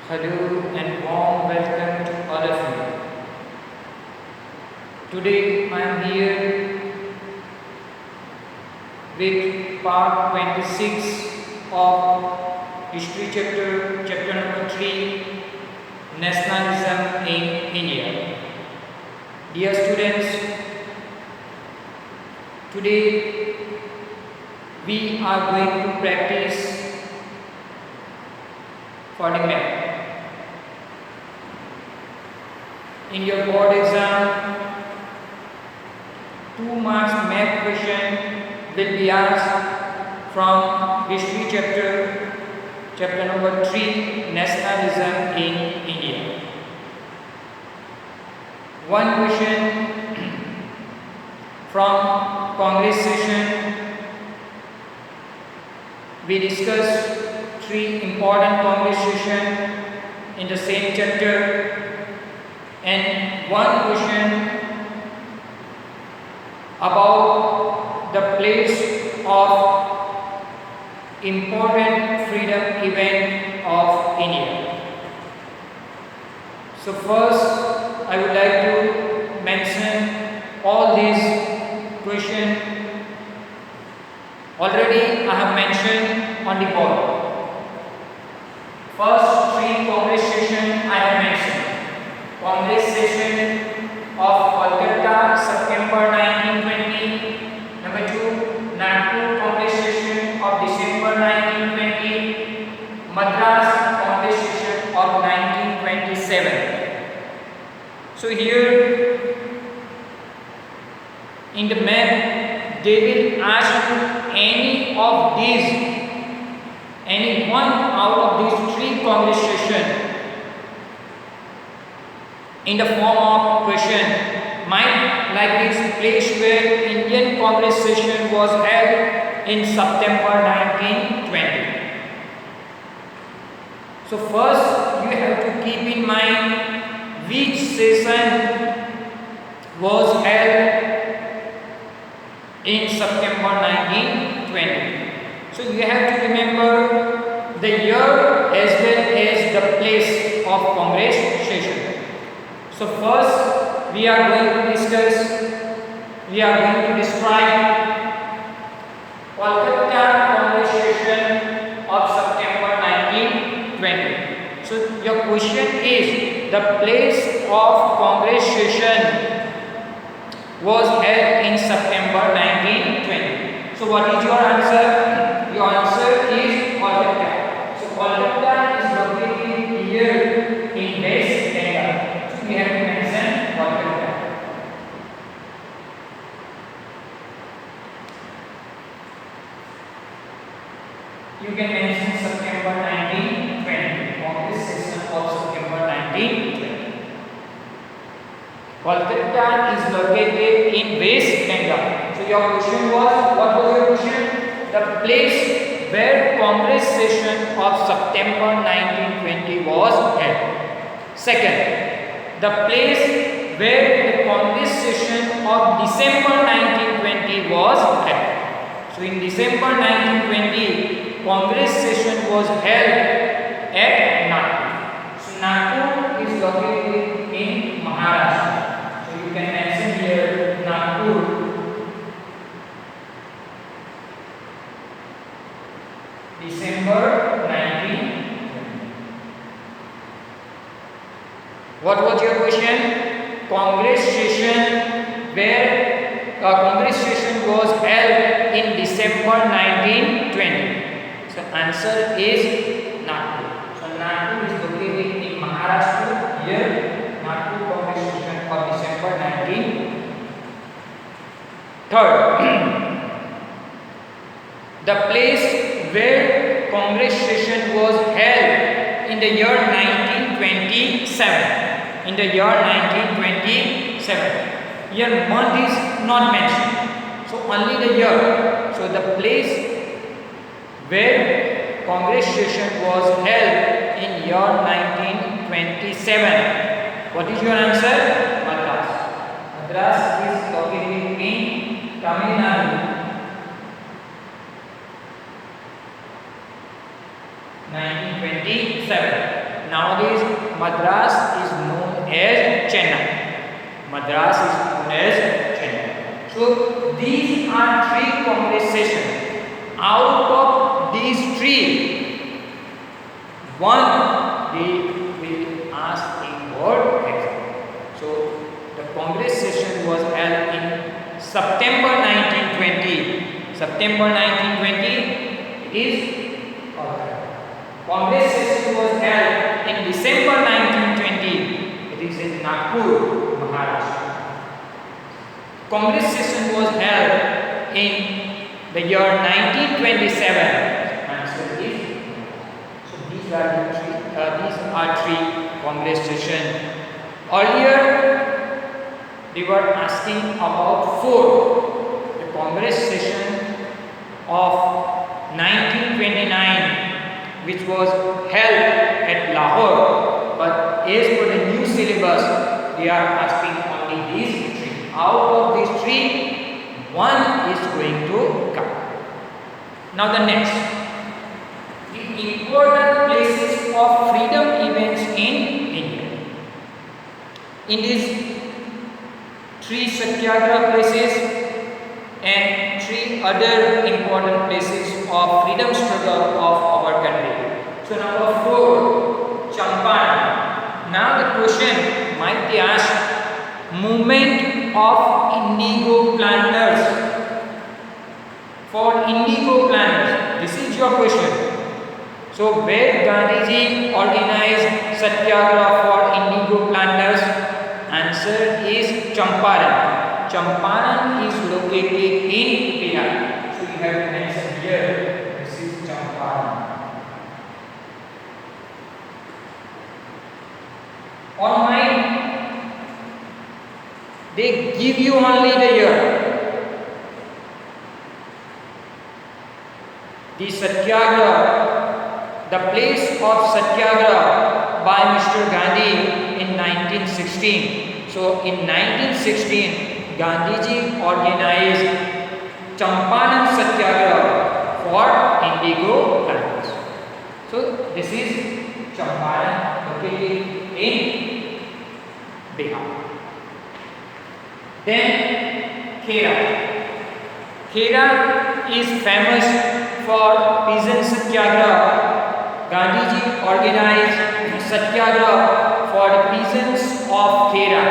Hello and warm welcome to all of you. Today I am here with part 26 of History chapter number 3, Nationalism in India. Dear students, today we are going to practice for the math. In your board exam, 2 marks math question will be asked from History chapter number 3, Nationalism in India. One question from Congress session. We discussed 3 important Congress sessions in the same chapter. And one question about the place of important freedom event of India. So first I would like to mention all these questions. Already I have mentioned on the board. First 3 Congress sessions I have mentioned. Congress session of Kolkata, September 1920. Number 2, Nagpur Congress session of December 1920. Madras Congress session of 1927. So here in the map they will ask you any one out of these 3 Congress sessions in the form of question, might like this place where Indian Congress session was held in September 1920. So first you have to keep in mind which session was held in September 1920. So you have to remember the year as well as the place of Congress session. So first we are going to describe Kolkata Congress session of September 1920. So your question is, the place of Congress session was held in September 1920. So what is your answer? Your answer is Kolkata. So Kolkata is located here in West Bengal. We have to mention Kolkata. You can mention September 1920. Congress session of September 1920. Kolkata is located in West Bengal. So your question was, what was your question? The place where Congress session of September 1920 was held. Second, the place where the Congress session of December 1920 was held. So in December 1920, Congress session was held at Nagpur. So Nagpur is located in Maharashtra. So you can mention here Nagpur. December 1920. What was your question? Congress session was held in December 1920. So answer is Nagpur. So Nagpur is located in Maharashtra. Here Nagpur Congress session of December 1920. Third, the place where Congress session was held in the year 1927. In the year 1927. Here month is not mentioned. So only the year. So the place where Congress session was held in year 1927. What is your answer? Madras. Madras is located in Tamil Nadu. 1927. nowadays Madras is known as Chennai. Madras is known as Chennai. So these are 3 Congress sessions. Out of these 3, one they will ask in board exam. So the Congress session was held in September 1920. September 1920 it is Congress session was held in December 1920. It is in Nagpur, Maharashtra. Congress session was held in the year 1927. Answer is so. These are 3 Congress sessions. Earlier, they were asking about 4. The Congress session of 1929, which was held at Lahore, but as per the new syllabus, they are asking only these 3. Out of these 3, 1 is going to come. Now the next, the important places of freedom events in India. In these 3 Satyagraha places and 3 other important places of freedom struggle of our country. So number 4, Champaran. Now the question might be asked, movement of indigo planters. For indigo planters, this is your question. So where Gandhiji organized Satyagraha for indigo planters? Answer is Champaran. Champaran is located in Bihar. So you have to mention here, this is Champaran. Online, they give you only the year. The Satyagraha, the place of Satyagraha by Mr. Gandhi in 1916. So in 1916, Gandhiji organized Champaran Satyagraha for indigo planters. So this is Champaran, located in Bihar. Then Khera. Khera is famous for peasant Satyagraha. Gandhiji organized Satyagraha for the peasants of Khera.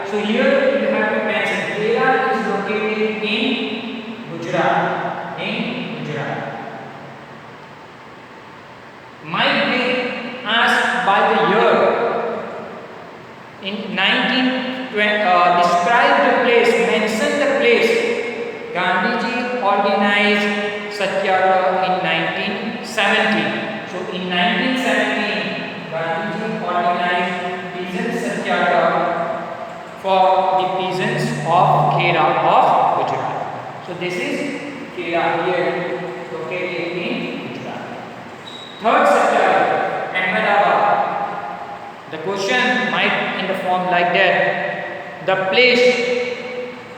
So here you have to mention Khera is located in Gujarat. Might be asked by the year. In 1920, describe the place, mention the place. Gandhiji organized Satyagraha in 1917. So in 1917, Gandhiji organized peasant Satyagraha for the peasants of Khera of Gujarat. So this is Khera here, located in Gujarat. Third Satyagraha, Ahmedabad. The question might in the form like that. The place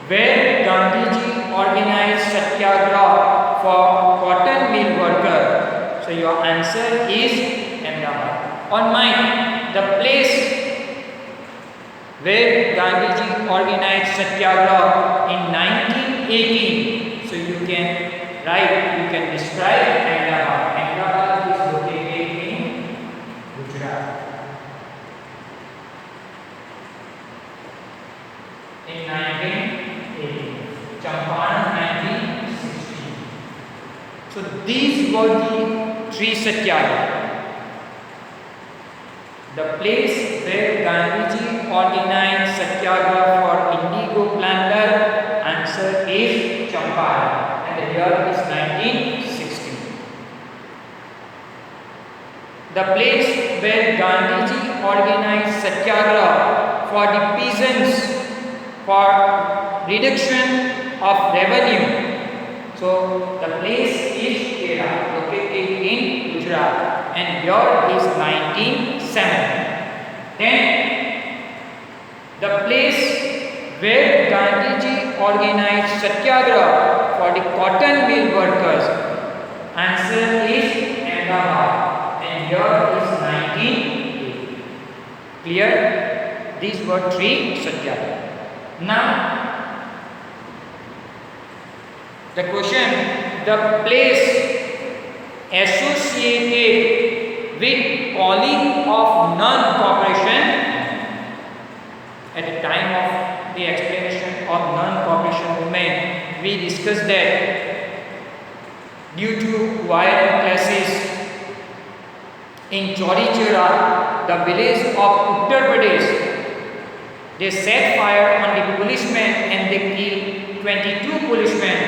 where Gandhiji organized Satyagraha for cotton mill worker. So your answer is Ahmedabad. On mine, the place where Gandhiji organized Satyagraha in 1918. So you can write, you can describe Ahmedabad. Ahmedabad is located in Gujarat. In 1918. Champaran 1916. So these were the 3 Satyagraha. The place where Gandhiji organized Satyagraha for indigo planter, answer is Champaran, and the year is 1916. The place where Gandhiji organized Satyagraha for the peasants for reduction of revenue. So the place is Khera, located in Gujarat, and year is 1970. Then the place where Gandhiji organized Satyagraha for the cotton mill workers, answer is Ahmedabad, and year is 1980. Clear? These were 3 satyagraha. Now, the question, the place associated with calling of non-cooperation at the time of the explanation of non-cooperation movement, we discussed that due to violent clashes in Chauri Chaura, the village of Uttar Pradesh, they set fire on the policemen and they killed 22 policemen.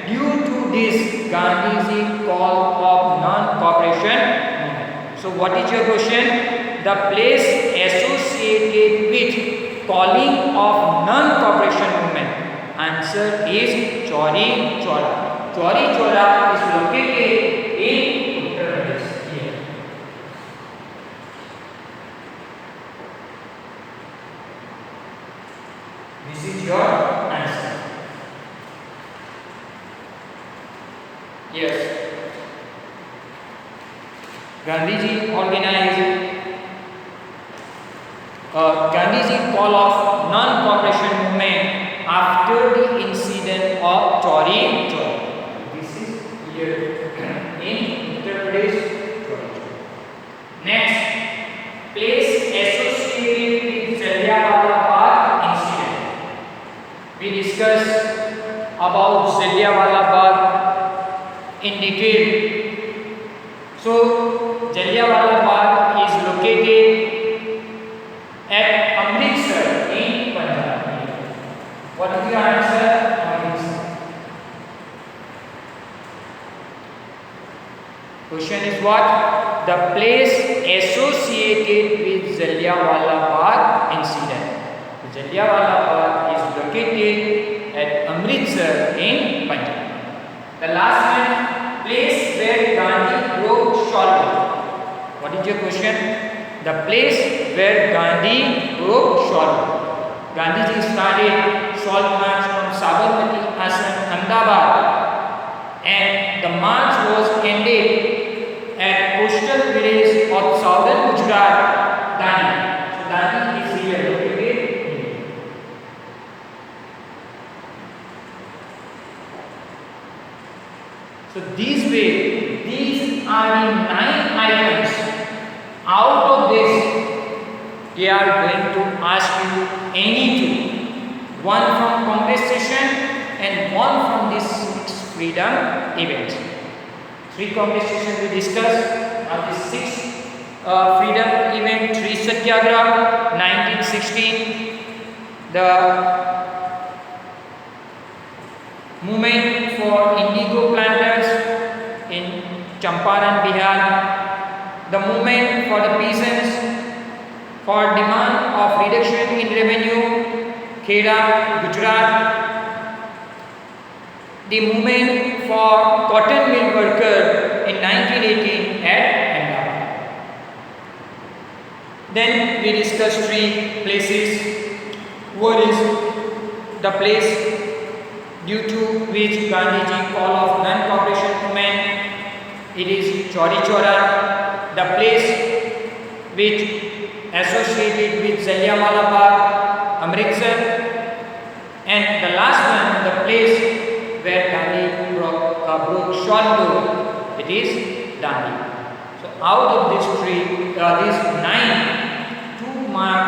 Due to this, Gandhiji call of non-cooperation movement. So what is your question? The place associated with calling of non-cooperation movement. Answer is Chauri Chaura. Chauri Chaura is located in Uttar Pradesh. Here. This is your answer. Yes. Gandhiji organized Gandhiji call of non-cooperation movement after the incident of Chauri Chaura. This is here in Uttar Pradesh. Next, place associated with Jallianwala Bagh incident. We discussed about Jallianwala Bagh in detail. So, Jallianwala Bagh is located at Amritsar in Punjab. What is your answer? Amritsar. Question is what? The place associated with Jallianwala Bagh incident. Jallianwala Bagh is located at Amritsar in Punjab. The last one, place where Gandhi broke Salt. What is your question? The place where Gandhi broke Salt. Gandhiji started Salt March from Sabarmati Ashram, Ahmedabad, and the march was ended at coastal village of southern Gujarat, Dandi. So Dandi is here located. So these are the 9 items. Out of this, they are going to ask you any two. One from Congress session and one from this 6 freedom events. 3 Congress sessions we discussed. Now this 6 freedom event, 3 Satyagraha, 1916, the movement for indigo planters in Champaran, Bihar, the movement for the peasants for demand of reduction in revenue, Kheda, Gujarat, the movement for cotton mill worker in 1918 at Ahmedabad. Then we discussed 3 places. One is the place due to which Gandhiji call of non-cooperation movement. It is Chauri Chaura. The place which associated with Jallianwala Bagh, Amritsar, and the last one, the place where Gandhi broke Salt. It is Dandi. So out of these 9, 2-mark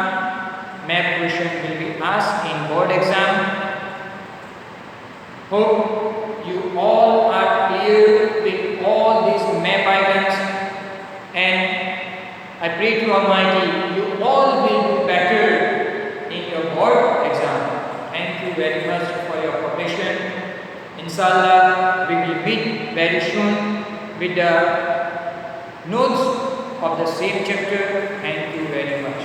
map question will be asked in board exam. Hope you all are clear with all these map items, and I pray to Almighty you all will do better in your board exam. Thank you very much for your cooperation. Inshallah, we will meet very soon with the notes of the same chapter. Thank you very much.